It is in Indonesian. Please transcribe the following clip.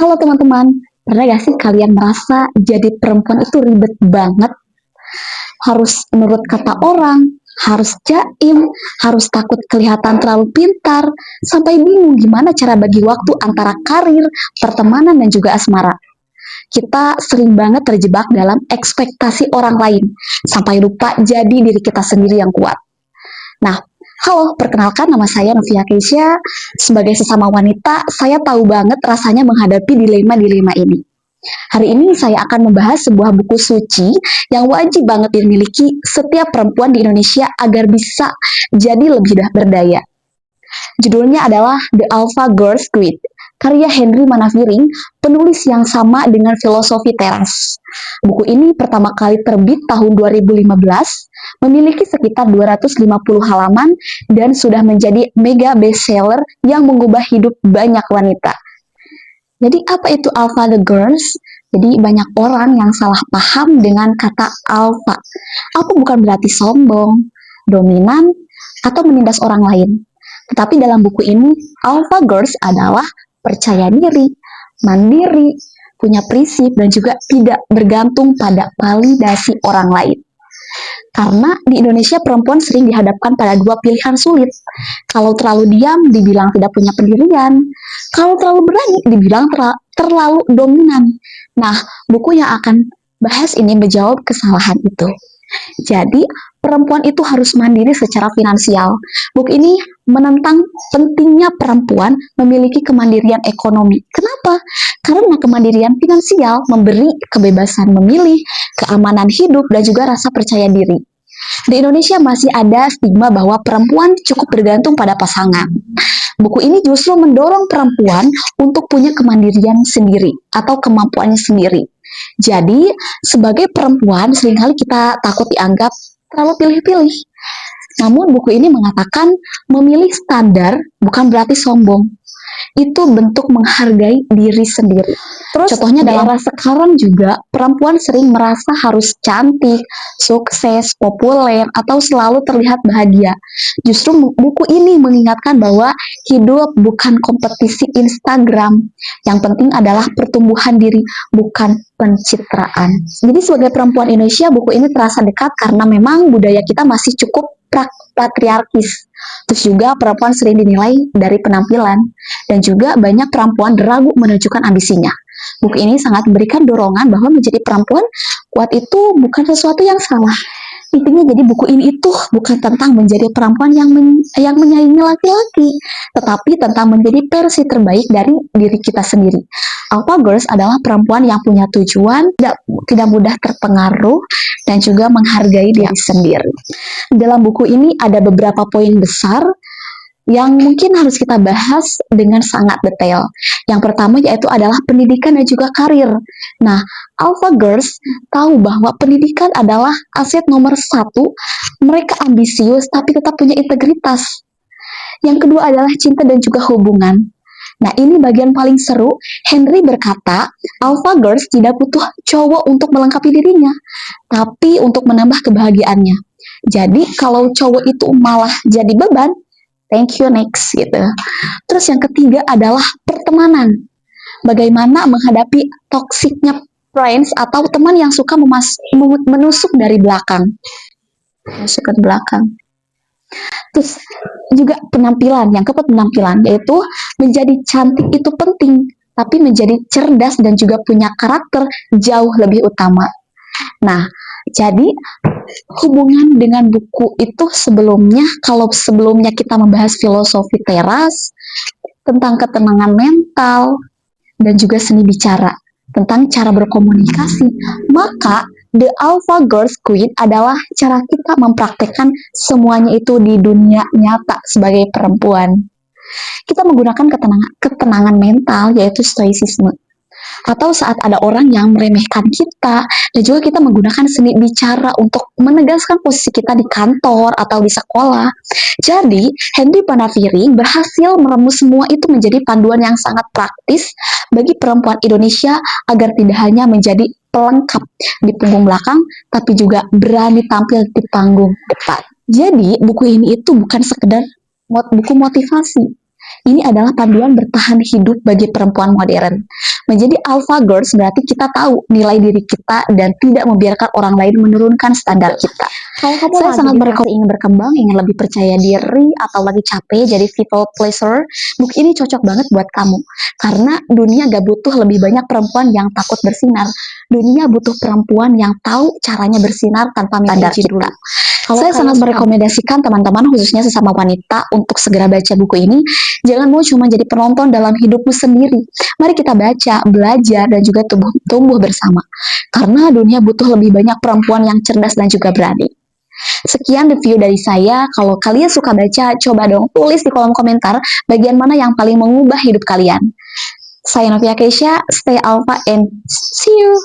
Halo teman-teman, pernah gak sih kalian merasa jadi perempuan itu ribet banget? Harus menurut kata orang, harus jaim, harus takut kelihatan terlalu pintar, sampai bingung gimana cara bagi waktu antara karir, pertemanan, dan juga asmara. Kita sering banget terjebak dalam ekspektasi orang lain, sampai lupa jadi diri kita sendiri yang kuat. Nah, halo, perkenalkan nama saya Novia Keisha. Sebagai sesama wanita, saya tahu banget rasanya menghadapi dilema-dilema ini. Hari ini saya akan membahas sebuah buku suci yang wajib banget dimiliki setiap perempuan di Indonesia agar bisa jadi lebih berdaya. Judulnya adalah The Alpha Girls Quit, karya Henry Manaviring, penulis yang sama dengan filosofi teras. Buku ini pertama kali terbit tahun 2015, memiliki sekitar 250 halaman, dan sudah menjadi mega bestseller yang mengubah hidup banyak wanita. Jadi apa itu Alpha the Girls? Jadi banyak orang yang salah paham dengan kata alpha. Alpha bukan berarti sombong, dominan, atau menindas orang lain. Tetapi dalam buku ini, Alpha Girls adalah percaya diri, mandiri, punya prinsip, dan juga tidak bergantung pada validasi orang lain. Karena di Indonesia perempuan sering dihadapkan pada dua pilihan sulit. Kalau terlalu diam, dibilang tidak punya pendirian. Kalau terlalu berani, dibilang terlalu dominan. Nah, buku yang akan bahas ini menjawab kesalahan itu. Jadi, perempuan itu harus mandiri secara finansial. Buku ini menentang pentingnya perempuan memiliki kemandirian ekonomi. Kenapa? Karena kemandirian finansial memberi kebebasan memilih, keamanan hidup, dan juga rasa percaya diri. Di Indonesia masih ada stigma bahwa perempuan cukup bergantung pada pasangan. Buku ini justru mendorong perempuan untuk punya kemandirian sendiri atau kemampuannya sendiri. Jadi, sebagai perempuan, seringkali kita takut dianggap terlalu pilih-pilih. Namun, buku ini mengatakan memilih standar bukan berarti sombong. Itu bentuk menghargai diri sendiri. Terus, contohnya dalam era sekarang juga, perempuan sering merasa harus cantik, sukses, populer, atau selalu terlihat bahagia. Justru buku ini mengingatkan bahwa hidup bukan kompetisi Instagram. Yang penting adalah pertumbuhan diri, bukan pencitraan. Jadi sebagai perempuan Indonesia, buku ini terasa dekat karena memang budaya kita masih cukup patriarkis. Terus juga perempuan sering dinilai dari penampilan, dan juga banyak perempuan ragu menunjukkan ambisinya. Buku ini sangat memberikan dorongan bahwa menjadi perempuan kuat itu bukan sesuatu yang salah. Intinya jadi buku ini itu bukan tentang menjadi perempuan yang menyaingi laki-laki, tetapi tentang menjadi versi terbaik dari diri kita sendiri. Alpha Girls adalah perempuan yang punya tujuan, tidak mudah terpengaruh, dan juga menghargai diri sendiri. Dalam buku ini ada beberapa poin besar yang mungkin harus kita bahas dengan sangat detail. Yang pertama yaitu adalah pendidikan dan juga karir. Nah, Alpha Girls tahu bahwa pendidikan adalah aset nomor 1. Mereka ambisius tapi tetap punya integritas. Yang kedua adalah cinta dan juga hubungan. Nah, ini bagian paling seru. Henry berkata, Alpha Girls tidak butuh cowok untuk melengkapi dirinya, tapi untuk menambah kebahagiaannya. Jadi, kalau cowok itu malah jadi beban, thank you next gitu. Terus yang ketiga adalah pertemanan. Bagaimana menghadapi toksiknya friends atau teman yang suka menusuk dari belakang. Masuk ke belakang. Terus juga penampilan, yang keempat penampilan, yaitu menjadi cantik itu penting, tapi menjadi cerdas dan juga punya karakter jauh lebih utama. Nah, jadi hubungan dengan buku itu sebelumnya, kalau sebelumnya kita membahas filosofi teras, tentang ketenangan mental, dan juga seni bicara, tentang cara berkomunikasi, maka The Alpha Girls Quit adalah cara kita mempraktekkan semuanya itu di dunia nyata sebagai perempuan. Kita menggunakan ketenangan mental, yaitu stoicisme. Atau saat ada orang yang meremehkan kita, dan juga kita menggunakan seni bicara untuk menegaskan posisi kita di kantor atau di sekolah. Jadi, Henry Manaviring berhasil meremus semua itu menjadi panduan yang sangat praktis bagi perempuan Indonesia agar tidak hanya menjadi pelengkap di punggung belakang, tapi juga berani tampil di panggung depan. Jadi, buku ini itu bukan sekedar buku motivasi, Ini adalah panduan bertahan hidup bagi perempuan modern. Menjadi alpha girls berarti kita tahu nilai diri kita dan tidak membiarkan orang lain menurunkan standar kita. Kalau kamu Saya lagi sangat di merekomendasikan ingin berkembang, ingin lebih percaya diri, atau lagi capek jadi people pleaser, buku ini cocok banget buat kamu. Karena dunia gak butuh lebih banyak perempuan yang takut bersinar. Dunia butuh perempuan yang tahu caranya bersinar tanpa minta izin dulu. Saya sangat merekomendasikan teman-teman, khususnya sesama wanita, untuk segera baca buku ini. Jangan mau cuma jadi penonton dalam hidupmu sendiri. Mari kita baca, belajar, dan juga tumbuh bersama. Karena dunia butuh lebih banyak perempuan yang cerdas dan juga berani. Sekian review dari saya. Kalau kalian suka baca, coba dong tulis di kolom komentar bagian mana yang paling mengubah hidup kalian. Saya Novia Keisha, stay alpha and see you.